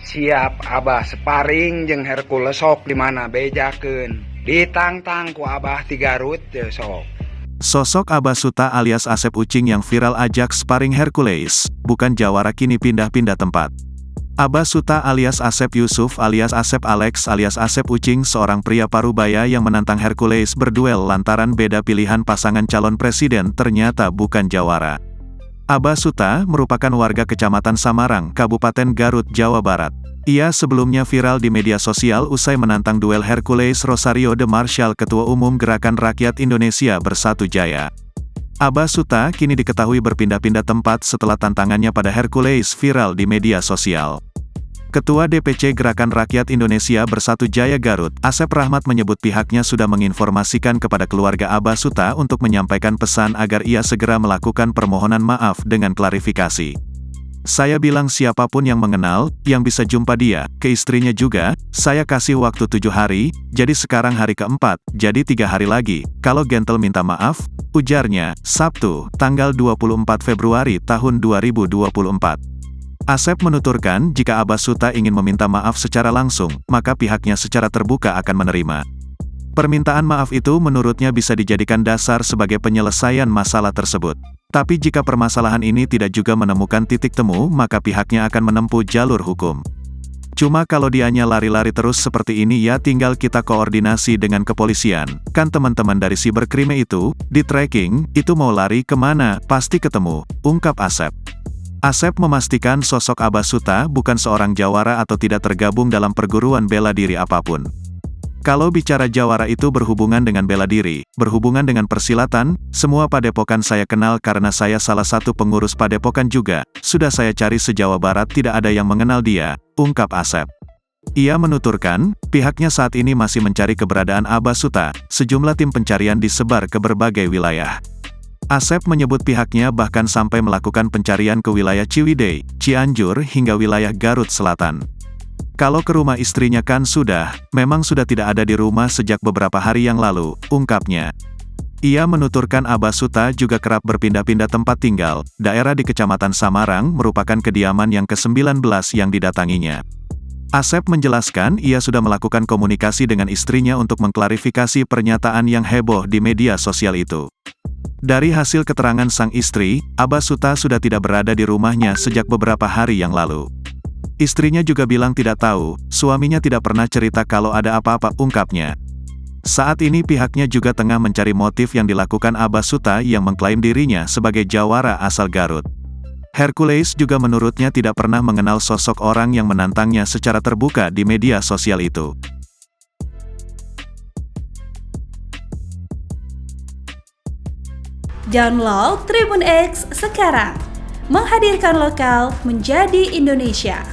Siap Abah sparring jeung Hercules sok di mana bejakeun. Ditangtang ku Abah ti Garut teu sok. Sosok Abah Suta alias Asep Ucing yang viral ajak sparring Hercules, bukan jawara kini pindah-pindah tempat. Abah Suta alias Asep Yusuf alias Asep Alex alias Asep Ucing seorang pria Parubaya yang menantang Hercules berduel lantaran beda pilihan pasangan calon presiden ternyata bukan jawara. Abah Suta merupakan warga Kecamatan Samarang, Kabupaten Garut, Jawa Barat. Ia sebelumnya viral di media sosial usai menantang duel Hercules Rosario de Marshall Ketua Umum Gerakan Rakyat Indonesia Bersatu Jaya. Abah Suta kini diketahui berpindah-pindah tempat setelah tantangannya pada Hercules viral di media sosial. Ketua DPC Gerakan Rakyat Indonesia Bersatu Jaya Garut, Asep Rahmat menyebut pihaknya sudah menginformasikan kepada keluarga Abah Suta untuk menyampaikan pesan agar ia segera melakukan permohonan maaf dengan klarifikasi. Saya bilang siapapun yang mengenal, yang bisa jumpa dia, ke istrinya juga, saya kasih waktu 7 hari, jadi sekarang hari keempat, jadi 3 hari lagi, kalau gentle minta maaf, ujarnya, Sabtu, tanggal 24 Februari tahun 2024. Asep menuturkan jika Abah Suta ingin meminta maaf secara langsung, maka pihaknya secara terbuka akan menerima. Permintaan maaf itu menurutnya bisa dijadikan dasar sebagai penyelesaian masalah tersebut. Tapi jika permasalahan ini tidak juga menemukan titik temu, maka pihaknya akan menempuh jalur hukum. Cuma kalau dianya lari-lari terus seperti ini ya tinggal kita koordinasi dengan kepolisian. Kan teman-teman dari Cybercrime itu, di tracking, itu mau lari kemana, pasti ketemu, ungkap Asep. Asep memastikan sosok Abah Suta bukan seorang jawara atau tidak tergabung dalam perguruan bela diri apapun. Kalau bicara jawara itu berhubungan dengan bela diri, berhubungan dengan persilatan, semua padepokan saya kenal karena saya salah satu pengurus padepokan juga, sudah saya cari se-Jawa Barat tidak ada yang mengenal dia, ungkap Asep. Ia menuturkan, pihaknya saat ini masih mencari keberadaan Abah Suta, sejumlah tim pencarian disebar ke berbagai wilayah. Asep menyebut pihaknya bahkan sampai melakukan pencarian ke wilayah Ciwidey, Cianjur hingga wilayah Garut Selatan. Kalau ke rumah istrinya kan memang sudah tidak ada di rumah sejak beberapa hari yang lalu, ungkapnya. Ia menuturkan Abah Suta juga kerap berpindah-pindah tempat tinggal, daerah di Kecamatan Samarang merupakan kediaman yang ke-19 yang didatanginya. Asep menjelaskan ia sudah melakukan komunikasi dengan istrinya untuk mengklarifikasi pernyataan yang heboh di media sosial itu. Dari hasil keterangan sang istri, Abah Suta sudah tidak berada di rumahnya sejak beberapa hari yang lalu. Istrinya juga bilang tidak tahu, suaminya tidak pernah cerita kalau ada apa-apa, ungkapnya. Saat ini pihaknya juga tengah mencari motif yang dilakukan Abah Suta yang mengklaim dirinya sebagai jawara asal Garut. Hercules juga menurutnya tidak pernah mengenal sosok orang yang menantangnya secara terbuka di media sosial itu. Download Tribun X sekarang, menghadirkan lokal menjadi Indonesia.